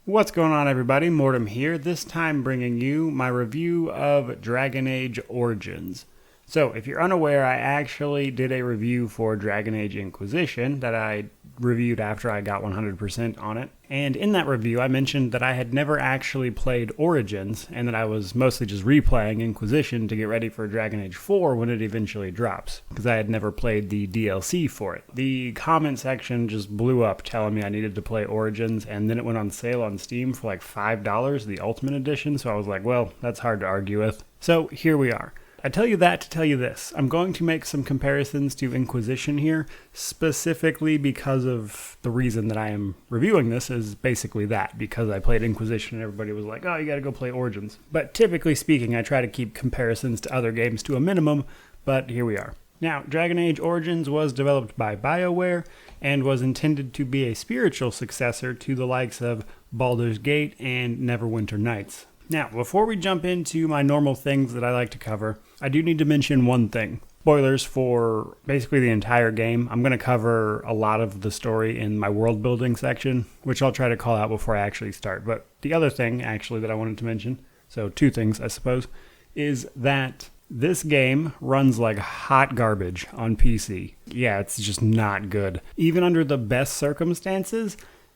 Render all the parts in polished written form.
What's going on, everybody? Mortem here, this time bringing you my review of Dragon Age Origins. So, if you're unaware, I actually did a review for Dragon Age Inquisition that I reviewed after I got 100% on it. And in that review, I mentioned that I had never actually played Origins, and that I was mostly just replaying Inquisition to get ready for Dragon Age 4 when it eventually drops, because I had never played the DLC for it. The comment section just blew up telling me I needed to play Origins, and then it went on sale on Steam for like $5, the Ultimate Edition, so I was like, well, that's hard to argue with. So here we are. I tell you that to tell you this. I'm going to make some comparisons to Inquisition here, specifically because of the reason that I am reviewing this is basically that, because I played Inquisition and everybody was like, oh, you gotta go play Origins. But typically speaking, I try to keep comparisons to other games to a minimum, but here we are. Now, Dragon Age Origins was developed by BioWare and was intended to be a spiritual successor to the likes of Baldur's Gate and Neverwinter Nights. Now, before we jump into my normal things that I like to cover, I do need to mention one thing. Spoilers for basically the entire game. I'm going to cover a lot of the story in my world building section, which I'll try to call out before I actually start. But the other thing, actually, that I wanted to mention, so two things, I suppose, is that this game runs like hot garbage on PC. Yeah, it's just not good. Even under the best circumstances,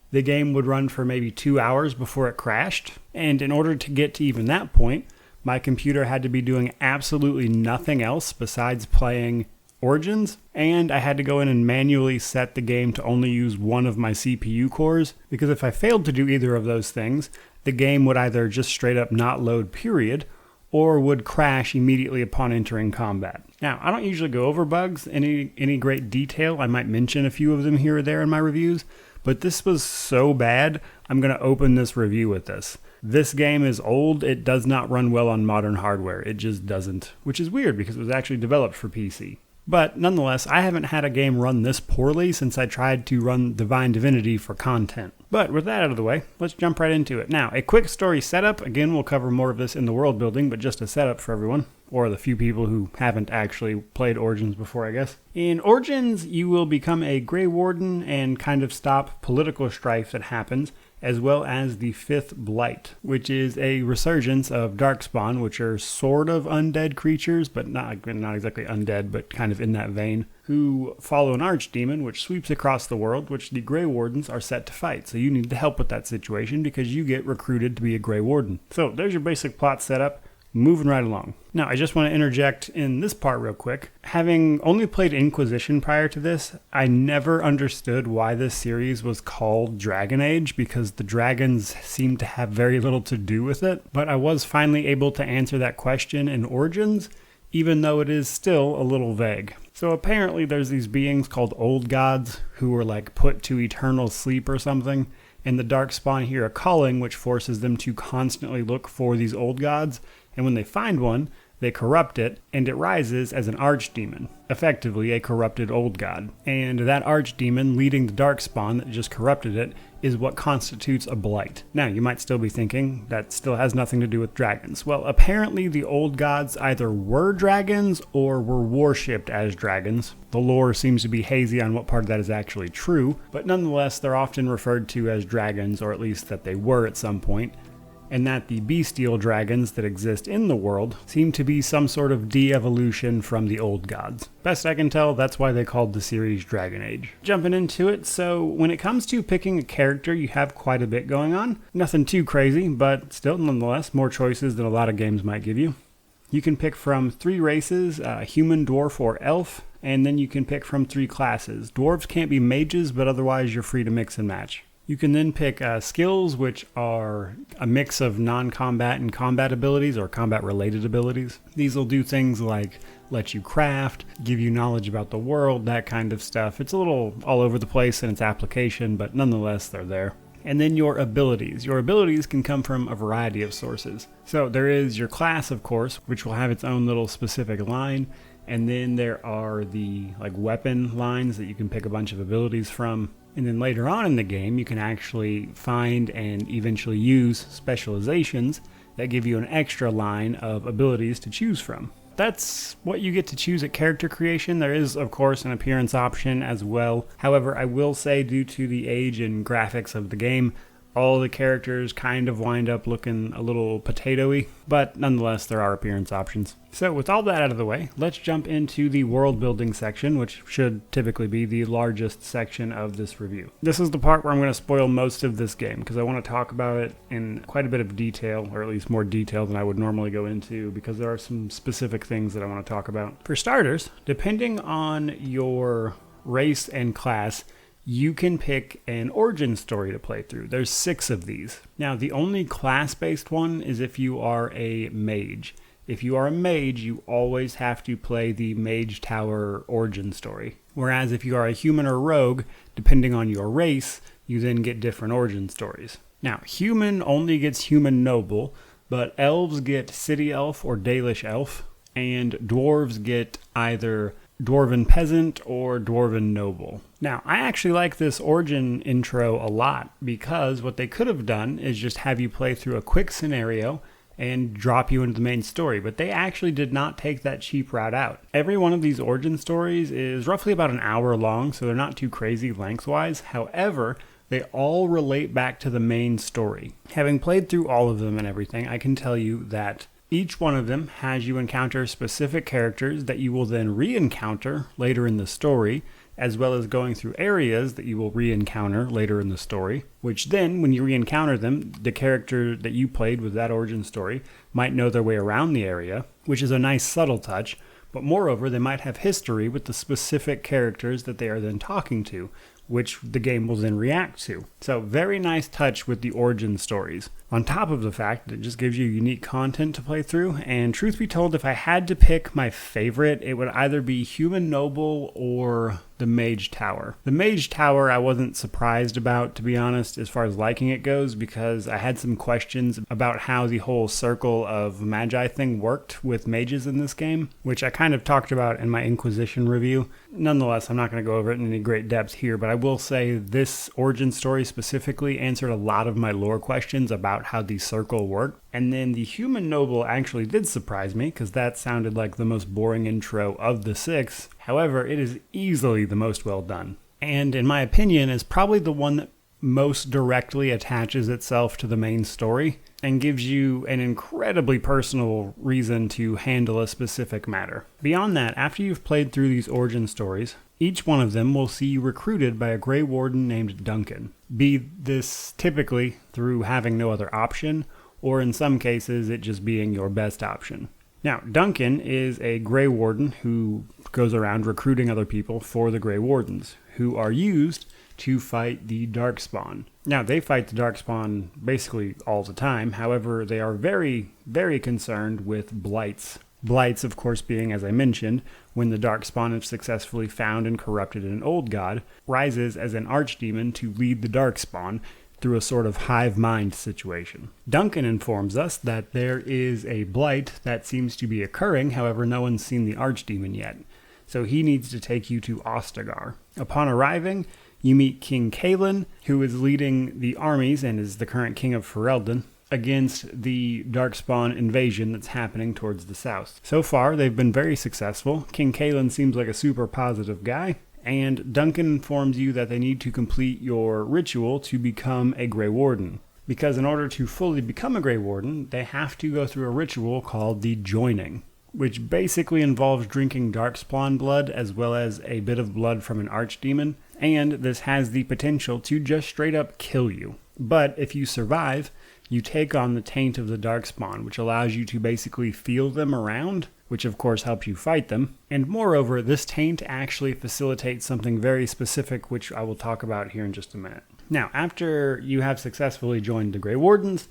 the game would run for maybe 2 hours before it crashed, and in order to get to even that point, my computer had to be doing absolutely nothing else besides playing Origins, and I had to go in and manually set the game to only use one of my CPU cores, because if I failed to do either of those things, the game would either just straight up not load, period, or would crash immediately upon entering combat. Now, I don't usually go over bugs in any great detail. I might mention a few of them here or there in my reviews, but this was so bad, I'm going to open this review with this. This game is old, it does not run well on modern hardware, it just doesn't, which is weird because it was actually developed for PC. But nonetheless, I haven't had a game run this poorly since I tried to run Divine Divinity for content. But with that out of the way, let's jump right into it. Now, a quick story setup. Again, we'll cover more of this in the world building, but just a setup for everyone, or the few people who haven't actually played Origins before, I guess. In Origins, you will become a Grey Warden and kind of stop political strife that happens, as well as the Fifth Blight, which is a resurgence of Darkspawn, which are sort of undead creatures, but not exactly undead, but kind of in that vein, who follow an archdemon, which sweeps across the world, which the Grey Wardens are set to fight. So you need to help with that situation because you get recruited to be a Grey Warden. So there's your basic plot setup. Moving right along. Now, I just want to interject in this part real quick. Having only played Inquisition prior to this, I never understood why this series was called Dragon Age, because the dragons seem to have very little to do with it. But I was finally able to answer that question in Origins, even though it is still a little vague. So apparently there's these beings called old gods who were like put to eternal sleep or something, and the Darkspawn hear a calling which forces them to constantly look for these old gods. And when they find one, they corrupt it, and it rises as an archdemon, effectively a corrupted old god. And that archdemon leading the Darkspawn that just corrupted it is what constitutes a blight. Now, you might still be thinking that still has nothing to do with dragons. Well, apparently the old gods either were dragons or were worshipped as dragons. The lore seems to be hazy on what part of that is actually true, but nonetheless, they're often referred to as dragons, or at least that they were at some point. And that the bestial dragons that exist in the world seem to be some sort of de-evolution from the old gods. Best I can tell, that's why they called the series Dragon Age. Jumping into it, so when it comes to picking a character, you have quite a bit going on. Nothing too crazy, but still, nonetheless, more choices than a lot of games might give you. You can pick from 3 races, human, dwarf, or elf, and then you can pick from 3 classes. Dwarves can't be mages, but otherwise you're free to mix and match. You can then pick skills, which are a mix of non-combat and combat abilities, or combat-related abilities. These will do things like let you craft, give you knowledge about the world, that kind of stuff. It's a little all over the place in its application, but nonetheless, they're there. And then your abilities. Your abilities can come from a variety of sources. So there is your class, of course, which will have its own little specific line. And then there are the weapon lines that you can pick a bunch of abilities from. And then later on in the game, you can actually find and eventually use specializations that give you an extra line of abilities to choose from. That's what you get to choose at character creation. There is, of course, an appearance option as well. However, I will say, due to the age and graphics of the game, all the characters kind of wind up looking a little potato-y, but nonetheless there are appearance options. So with all that out of the way, let's jump into the world building section, which should typically be the largest section of this review. This is the part where I'm going to spoil most of this game, because I want to talk about it in quite a bit of detail, or at least more detail than I would normally go into, because there are some specific things that I want to talk about. For starters, depending on your race and class, you can pick an origin story to play through. There's 6 of these. Now, the only class-based one is if you are a mage. If you are a mage, you always have to play the Mage Tower origin story. Whereas if you are a human or rogue, depending on your race, you then get different origin stories. Now, human only gets human noble, but elves get city elf or Dalish elf, and dwarves get either dwarven peasant or dwarven noble. Now, I actually like this origin intro a lot, because what they could have done is just have you play through a quick scenario and drop you into the main story, but they actually did not take that cheap route out. Every one of these origin stories is roughly about an hour long, so they're not too crazy lengthwise. However, they all relate back to the main story. Having played through all of them and everything, I can tell you that each one of them has you encounter specific characters that you will then re-encounter later in the story, as well as going through areas that you will re-encounter later in the story, which then, when you re-encounter them, the character that you played with that origin story might know their way around the area, which is a nice subtle touch, but moreover, they might have history with the specific characters that they are then talking to, which the game will then react to. So very nice touch with the origin stories. On top of the fact that it just gives you unique content to play through, and truth be told, if I had to pick my favorite, it would either be Human Noble or the Mage Tower. The Mage Tower I wasn't surprised about, to be honest, as far as liking it goes, because I had some questions about how the whole circle of magi thing worked with mages in this game, which I kind of talked about in my Inquisition review. Nonetheless, I'm not going to go over it in any great depth here, but I will say this origin story specifically answered a lot of my lore questions about how the circle worked. And then the Human Noble actually did surprise me, because that sounded like the most boring intro of the 6. However, it is easily the most well done. And in my opinion, is probably the one that most directly attaches itself to the main story and gives you an incredibly personal reason to handle a specific matter. Beyond that, after you've played through these origin stories, each one of them will see you recruited by a Grey Warden named Duncan. Be this typically through having no other option, or in some cases it just being your best option. Now, Duncan is a Grey Warden who goes around recruiting other people for the Grey Wardens, who are used to fight the Darkspawn. Now, they fight the Darkspawn basically all the time. However, they are very, very concerned with blights. Blights, of course, being, as I mentioned, when the Darkspawn is successfully found and corrupted in an old god, rises as an archdemon to lead the Darkspawn through a sort of hive mind situation. Duncan informs us that there is a blight that seems to be occurring, however, no one's seen the archdemon yet. So he needs to take you to Ostagar. Upon arriving, you meet King Kalen, who is leading the armies and is the current king of Ferelden, against the Darkspawn invasion that's happening towards the south. So far, they've been very successful. King Kalen seems like a super positive guy, and Duncan informs you that they need to complete your ritual to become a Grey Warden. Because in order to fully become a Grey Warden, they have to go through a ritual called the Joining, which basically involves drinking Darkspawn blood as well as a bit of blood from an archdemon, and this has the potential to just straight up kill you. But if you survive, you take on the taint of the Darkspawn, which allows you to basically feel them around, which of course helps you fight them. And moreover, this taint actually facilitates something very specific, which I will talk about here in just a minute. Now, after you have successfully joined the Grey Wardens,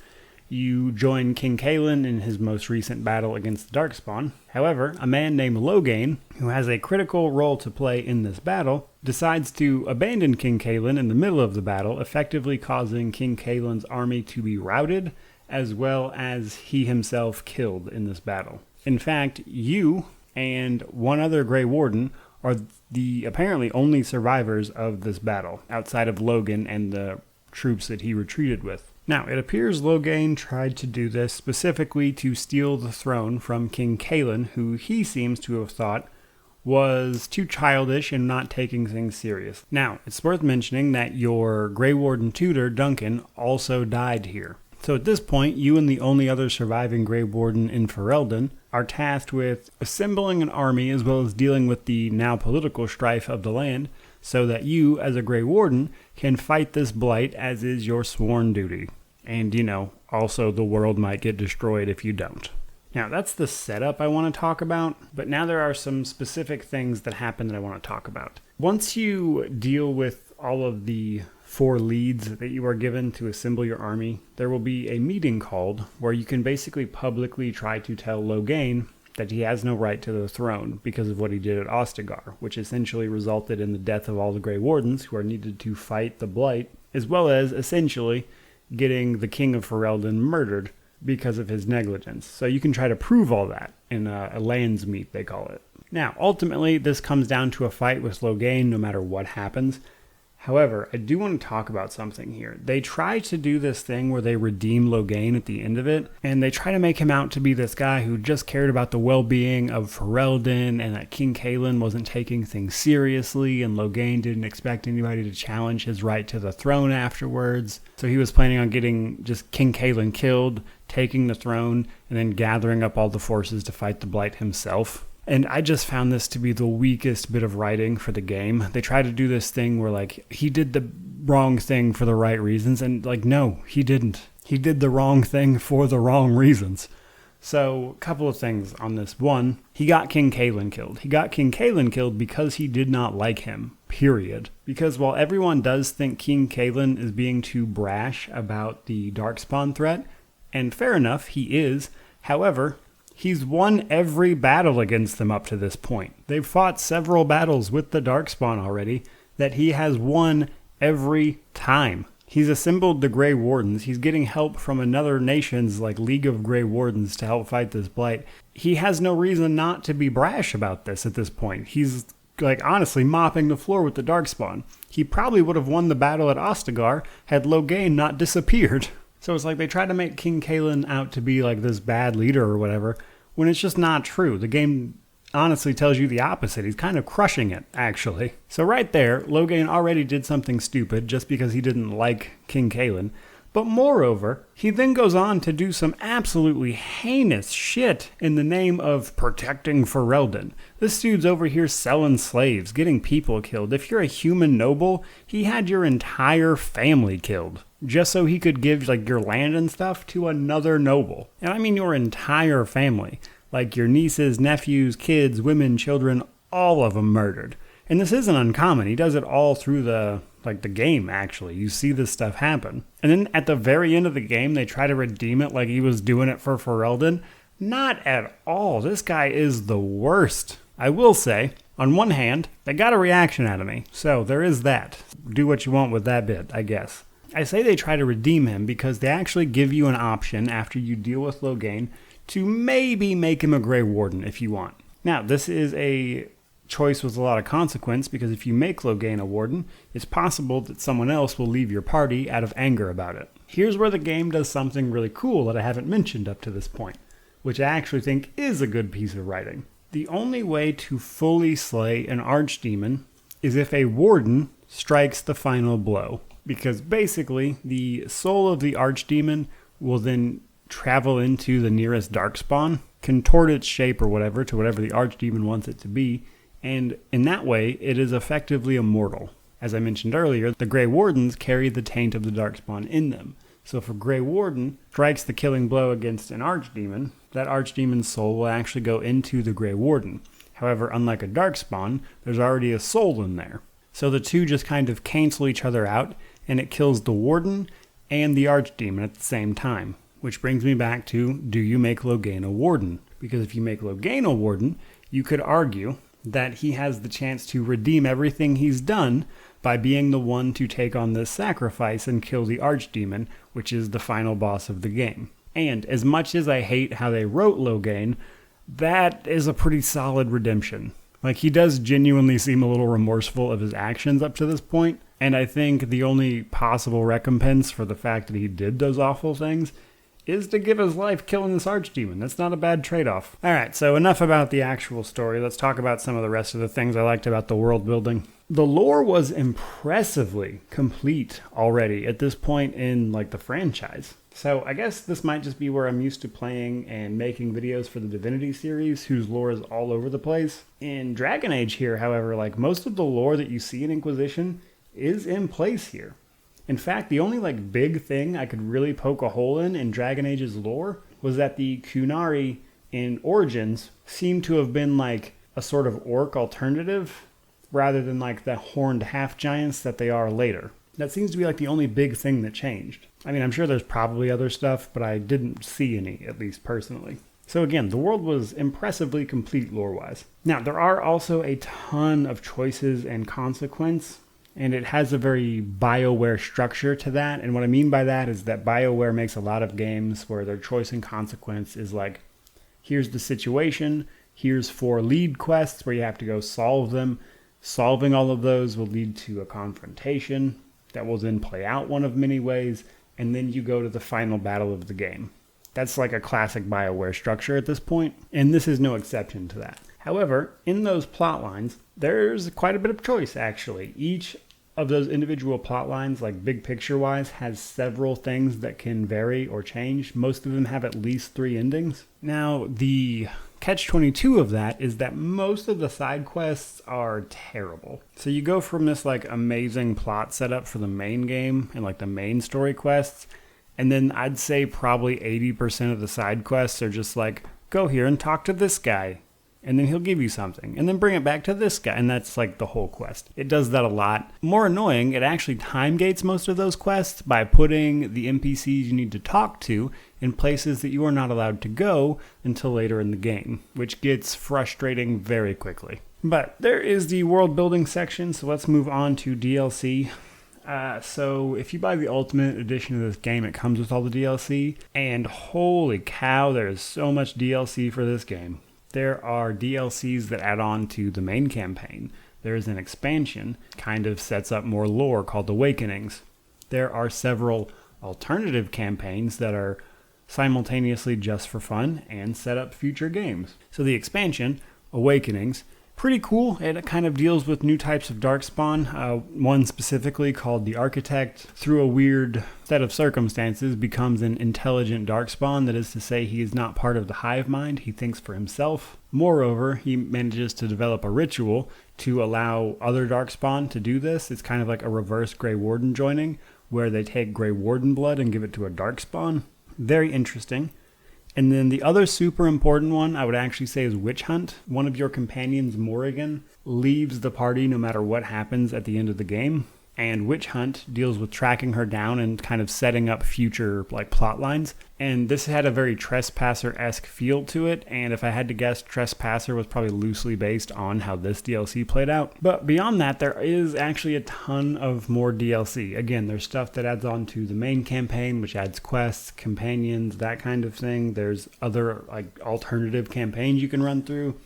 you join King Kalen in his most recent battle against the Darkspawn. However, a man named Loghain, who has a critical role to play in this battle, decides to abandon King Kalen in the middle of the battle, effectively causing King Kalen's army to be routed, as well as he himself killed in this battle. In fact, you and one other Grey Warden are the apparently only survivors of this battle, outside of Loghain and the troops that he retreated with. Now, it appears Loghain tried to do this specifically to steal the throne from King Kalen, who he seems to have thought was too childish and not taking things serious. Now, it's worth mentioning that your Grey Warden tutor, Duncan, also died here. So at this point, you and the only other surviving Grey Warden in Ferelden are tasked with assembling an army as well as dealing with the now political strife of the land so that you, as a Grey Warden, can fight this blight as is your sworn duty. And, also the world might get destroyed if you don't. Now, that's the setup I want to talk about, but now there are some specific things that happen that I want to talk about. Once you deal with all of the 4 leads that you are given to assemble your army, there will be a meeting called where you can basically publicly try to tell Loghain that he has no right to the throne because of what he did at Ostagar, which essentially resulted in the death of all the Grey Wardens who are needed to fight the Blight, as well as essentially getting the King of Ferelden murdered because of his negligence. So you can try to prove all that in a lands meet, they call it. Now, ultimately, this comes down to a fight with Loghain no matter what happens. However, I do want to talk about something here. They try to do this thing where they redeem Loghain at the end of it, and they try to make him out to be this guy who just cared about the well-being of Ferelden, and that King Cailan wasn't taking things seriously, and Loghain didn't expect anybody to challenge his right to the throne afterwards. So he was planning on getting just King Cailan killed, taking the throne, and then gathering up all the forces to fight the Blight himself. And I just found this to be the weakest bit of writing for the game. They try to do this thing where, he did the wrong thing for the right reasons, and, no, he didn't. He did the wrong thing for the wrong reasons. So, a couple of things on this. One, he got King Cailan killed. He got King Cailan killed because he did not like him, period. Because while everyone does think King Cailan is being too brash about the Darkspawn threat, and fair enough, he is, however, he's won every battle against them up to this point. They've fought several battles with the Darkspawn already that he has won every time. He's assembled the Grey Wardens. He's getting help from another nation's League of Grey Wardens to help fight this blight. He has no reason not to be brash about this at this point. He's honestly mopping the floor with the Darkspawn. He probably would have won the battle at Ostagar had Loghain not disappeared. So it's they try to make King Cailan out to be this bad leader or whatever, when it's just not true. The game honestly tells you the opposite. He's kind of crushing it, actually. So right there, Loghain already did something stupid just because he didn't like King Cailan. But moreover, he then goes on to do some absolutely heinous shit in the name of protecting Ferelden. This dude's over here selling slaves, getting people killed. If you're a human noble, he had your entire family killed, just so he could give your land and stuff to another noble. And I mean your entire family. Your nieces, nephews, kids, women, children, all of them murdered. And this isn't uncommon. He does it all through the game, actually. You see this stuff happen. And then at the very end of the game, they try to redeem it like he was doing it for Ferelden. Not at all. This guy is the worst. I will say, on one hand, they got a reaction out of me. So there is that. Do what you want with that bit, I guess. I say they try to redeem him because they actually give you an option after you deal with Loghain to maybe make him a Grey Warden if you want. Now, this is a choice with a lot of consequence because if you make Loghain a warden, it's possible that someone else will leave your party out of anger about it. Here's where the game does something really cool that I haven't mentioned up to this point, which I actually think is a good piece of writing. The only way to fully slay an archdemon is if a warden strikes the final blow, because basically the soul of the archdemon will then travel into the nearest darkspawn, contort its shape or whatever to whatever the archdemon wants it to be, and in that way, it is effectively immortal. As I mentioned earlier, the Grey Wardens carry the taint of the Darkspawn in them. So if a Grey Warden strikes the killing blow against an archdemon, that archdemon's soul will actually go into the Grey Warden. However, unlike a Darkspawn, there's already a soul in there. So the two just kind of cancel each other out, and it kills the Warden and the archdemon at the same time. Which brings me back to, do you make Loghain a warden? Because if you make Loghain a warden, you could argue that he has the chance to redeem everything he's done by being the one to take on this sacrifice and kill the archdemon, which is the final boss of the game. And as much as I hate how they wrote Loghain, that is a pretty solid redemption. He does genuinely seem a little remorseful of his actions up to this point, and I think the only possible recompense for the fact that he did those awful things is to give his life killing this archdemon. That's not a bad trade-off. Alright, so enough about the actual story. Let's talk about some of the rest of the things I liked about the world building. The lore was impressively complete already at this point in the franchise. So I guess this might just be where I'm used to playing and making videos for the Divinity series, whose lore is all over the place. In Dragon Age here, however, most of the lore that you see in Inquisition is in place here. In fact, the only big thing I could really poke a hole in Dragon Age's lore was that the Qunari in Origins seem to have been a sort of orc alternative rather than the horned half-giants that they are later. That seems to be the only big thing that changed. I mean, I'm sure there's probably other stuff, but I didn't see any, at least personally. So again, the world was impressively complete lore-wise. Now, there are also a ton of choices and consequence, and it has a very BioWare structure to that. And what I mean by that is that BioWare makes a lot of games where their choice and consequence is here's the situation, here's 4 lead quests where you have to go solve them. Solving all of those will lead to a confrontation that will then play out one of many ways, and then you go to the final battle of the game. That's a classic BioWare structure at this point, and this is no exception to that. However, in those plot lines, there's quite a bit of choice, actually. Each of those individual plot lines, big picture-wise, has several things that can vary or change. Most of them have at least 3 endings. Now, the catch-22 of that is that most of the side quests are terrible. So you go from this amazing plot setup for the main game and the main story quests, and then I'd say probably 80% of the side quests are just go here and talk to this guy, and then he'll give you something, and then bring it back to this guy, and that's the whole quest. It does that a lot. More annoying, it actually time gates most of those quests by putting the NPCs you need to talk to in places that you are not allowed to go until later in the game, which gets frustrating very quickly. But there is the world building section, so let's move on to DLC. So if you buy the Ultimate Edition of this game, it comes with all the DLC, and holy cow, there is so much DLC for this game. There are DLCs that add on to the main campaign. There is an expansion, kind of sets up more lore, called Awakenings. There are several alternative campaigns that are simultaneously just for fun and set up future games. So the expansion, Awakenings, pretty cool. It kind of deals with new types of Darkspawn. One specifically called the Architect, through a weird set of circumstances, becomes an intelligent Darkspawn. That is to say, he is not part of the hive mind. He thinks for himself. Moreover, he manages to develop a ritual to allow other Darkspawn to do this. It's kind of like a reverse Grey Warden joining, where they take Grey Warden blood and give it to a Darkspawn. Very interesting. And then the other super important one I would actually say is Witch Hunt. One of your companions, Morrigan, leaves the party no matter what happens at the end of the game. And Witch Hunt deals with tracking her down and kind of setting up future plot lines. And this had a very Trespasser-esque feel to it, and if I had to guess, Trespasser was probably loosely based on how this DLC played out. But beyond that, there is actually a ton of more DLC. Again, there's stuff that adds on to the main campaign, which adds quests, companions, that kind of thing. There's other alternative campaigns you can run through.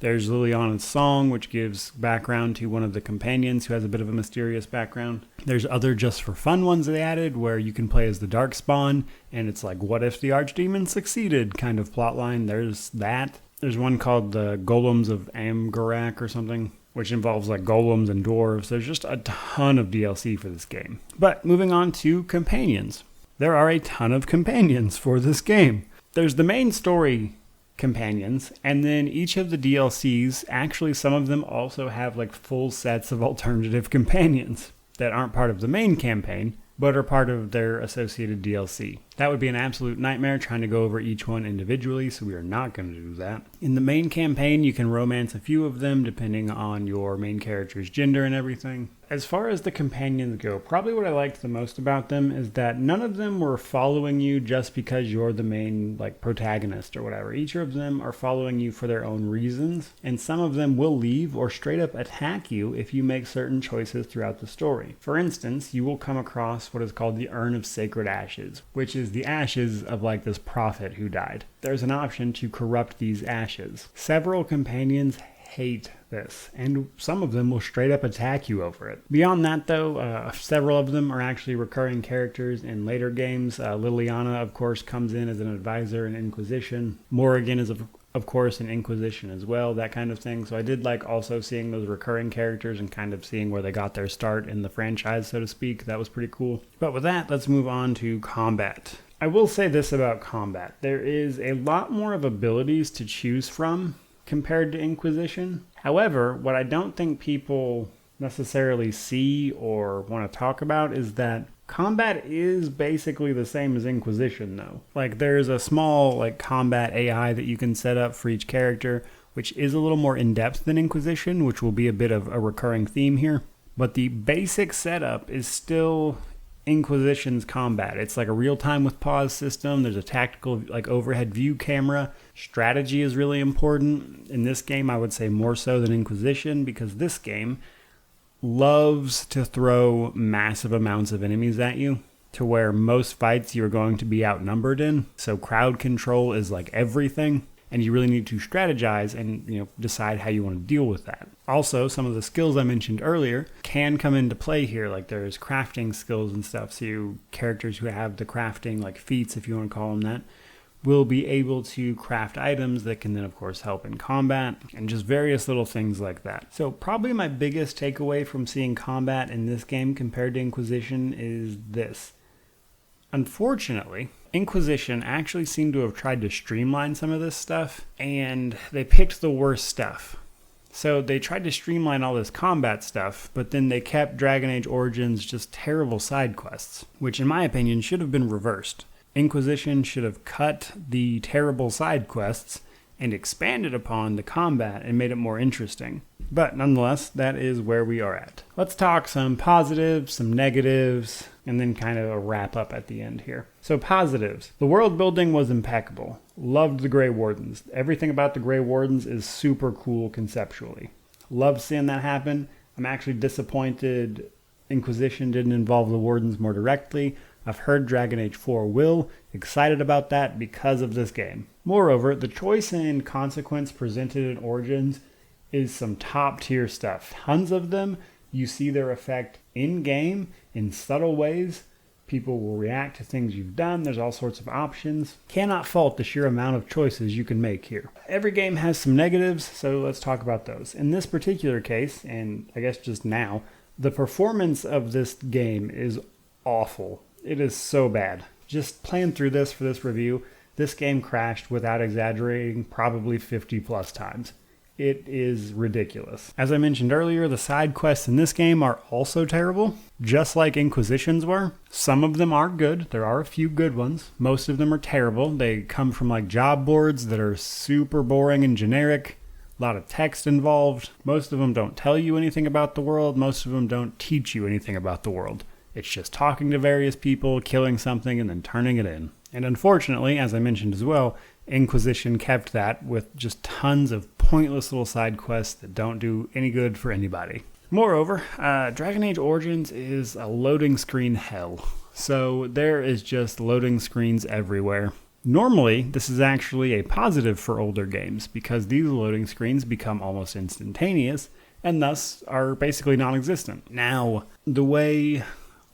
There's Liliana's Song, which gives background to one of the companions who has a bit of a mysterious background. There's other just for fun ones they added where you can play as the Darkspawn, and it's what if the Archdemon succeeded kind of plotline. There's that. There's one called the Golems of Amgarak or something, which involves golems and dwarves. There's just a ton of DLC for this game. But moving on to companions. There are a ton of companions for this game. There's the main story companions, and then each of the DLCs, actually some of them also have full sets of alternative companions that aren't part of the main campaign, but are part of their associated DLC. That would be an absolute nightmare trying to go over each one individually, so we are not going to do that. In the main campaign, you can romance a few of them depending on your main character's gender and everything. As far as the companions go, probably what I liked the most about them is that none of them were following you just because you're the main protagonist or whatever. Each of them are following you for their own reasons, and some of them will leave or straight up attack you if you make certain choices throughout the story. For instance, you will come across what is called the Urn of Sacred Ashes, which is the ashes of this prophet who died. There's an option to corrupt these ashes. Several companions hate this, and some of them will straight up attack you over it. Beyond that, though, several of them are actually recurring characters in later games. Liliana, of course, comes in as an advisor in Inquisition. Morrigan is, of course, in Inquisition as well, that kind of thing. So I did like also seeing those recurring characters and kind of seeing where they got their start in the franchise, so to speak. That was pretty cool. But with that, let's move on to combat. I will say this about combat. There is a lot more of abilities to choose from compared to Inquisition. However, what I don't think people necessarily see or want to talk about is that combat is basically the same as Inquisition, though. Like, there's a small, combat AI that you can set up for each character, which is a little more in-depth than Inquisition, which will be a bit of a recurring theme here. But the basic setup is still Inquisition's combat. It's like a real-time with pause system. There's a tactical, overhead view camera. Strategy is really important. In this game, I would say more so than Inquisition, because this game loves to throw massive amounts of enemies at you, to where most fights you're going to be outnumbered in. So crowd control is everything, and you really need to strategize and decide how you want to deal with that. Also, some of the skills I mentioned earlier can come into play here. There's crafting skills and stuff, so characters who have the crafting, feats if you want to call them that, will be able to craft items that can then, of course, help in combat, and just various little things like that. So probably my biggest takeaway from seeing combat in this game compared to Inquisition is this. Unfortunately, Inquisition actually seemed to have tried to streamline some of this stuff, and they picked the worst stuff. So they tried to streamline all this combat stuff, but then they kept Dragon Age Origins just terrible side quests, which in my opinion should have been reversed. Inquisition should have cut the terrible side quests and expanded upon the combat and made it more interesting. But nonetheless, that is where we are at. Let's talk some positives, some negatives, and then kind of a wrap up at the end here. So positives. The world building was impeccable. Loved the Grey Wardens. Everything about the Grey Wardens is super cool conceptually. Loved seeing that happen. I'm actually disappointed Inquisition didn't involve the Wardens more directly. I've heard Dragon Age 4 will. Excited about that because of this game. Moreover, the choice and consequence presented in Origins is some top tier stuff. Tons of them. You see their effect in-game in subtle ways. People will react to things you've done. There's all sorts of options. Cannot fault the sheer amount of choices you can make here. Every game has some negatives, so let's talk about those. In this particular case, and I guess just now, the performance of this game is awful. It is so bad. Just playing through this for this review, this game crashed without exaggerating probably 50 plus times. It is ridiculous. As I mentioned earlier, the side quests in this game are also terrible, just like Inquisition's were. Some of them are good. There are a few good ones. Most of them are terrible. They come from job boards that are super boring and generic. A lot of text involved. Most of them don't tell you anything about the world. Most of them don't teach you anything about the world. It's just talking to various people, killing something, and then turning it in. And unfortunately, as I mentioned as well, Inquisition kept that with just tons of pointless little side quests that don't do any good for anybody. Moreover, Dragon Age Origins is a loading screen hell. So there is just loading screens everywhere. Normally, this is actually a positive for older games because these loading screens become almost instantaneous and thus are basically non-existent. Now, the way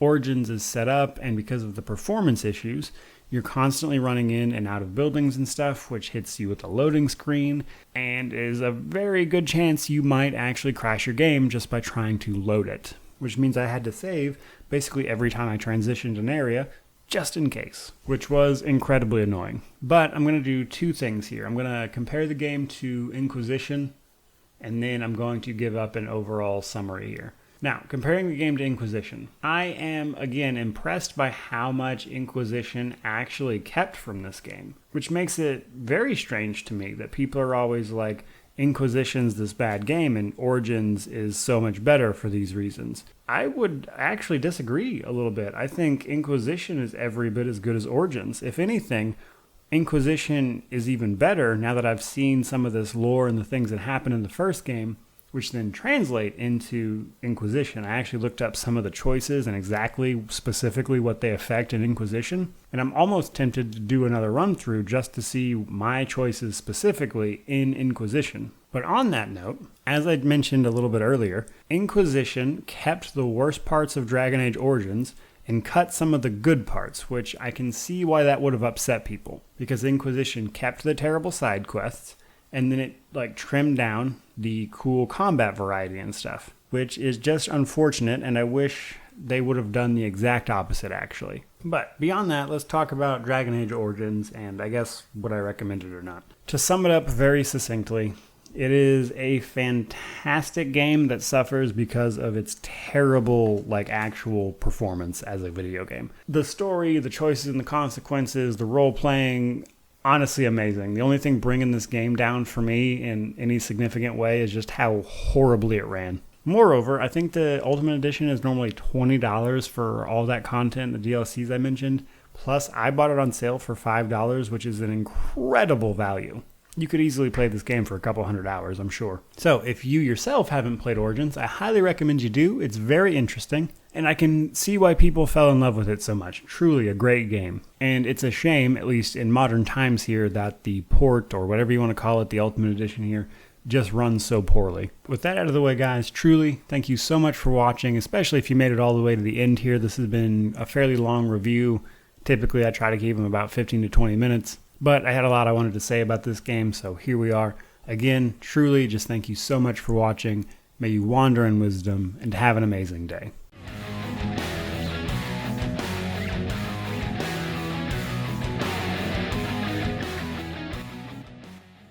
Origins is set up, and because of the performance issues, you're constantly running in and out of buildings and stuff, which hits you with a loading screen, and is a very good chance you might actually crash your game just by trying to load it. Which means I had to save basically every time I transitioned an area, just in case, which was incredibly annoying. But I'm going to do two things here. I'm going to compare the game to Inquisition, and then I'm going to give up an overall summary here. Now, comparing the game to Inquisition, I am, again, impressed by how much Inquisition actually kept from this game, which makes it very strange to me that people are always like, Inquisition's this bad game and Origins is so much better for these reasons. I would actually disagree a little bit. I think Inquisition is every bit as good as Origins. If anything, Inquisition is even better now that I've seen some of this lore and the things that happened in the first game, which then translate into Inquisition. I actually looked up some of the choices and exactly, specifically what they affect in Inquisition. And I'm almost tempted to do another run through just to see my choices specifically in Inquisition. But on that note, as I mentioned a little bit earlier, Inquisition kept the worst parts of Dragon Age Origins and cut some of the good parts, which I can see why that would have upset people, because Inquisition kept the terrible side quests, and then it trimmed down the cool combat variety and stuff, which is just unfortunate, and I wish they would have done the exact opposite, actually. But beyond that, let's talk about Dragon Age Origins, and I guess would I recommend it or not. To sum it up very succinctly, it is a fantastic game that suffers because of its terrible, actual performance as a video game. The story, the choices and the consequences, the role-playing, honestly amazing. The only thing bringing this game down for me in any significant way is just how horribly it ran. Moreover, I think the Ultimate Edition is normally $20 for all that content, the DLCs I mentioned. Plus, I bought it on sale for $5, which is an incredible value. You could easily play this game for a couple hundred hours, I'm sure. So, if you yourself haven't played Origins, I highly recommend you do. It's very interesting, and I can see why people fell in love with it so much. Truly a great game. And it's a shame, at least in modern times here, that the port, or whatever you want to call it, the Ultimate Edition here, just runs so poorly. With that out of the way, guys, truly, thank you so much for watching, especially if you made it all the way to the end here. This has been a fairly long review. Typically, I try to keep them about 15 to 20 minutes. But I had a lot I wanted to say about this game, so here we are. Again, truly, just thank you so much for watching. May you wander in wisdom, and have an amazing day.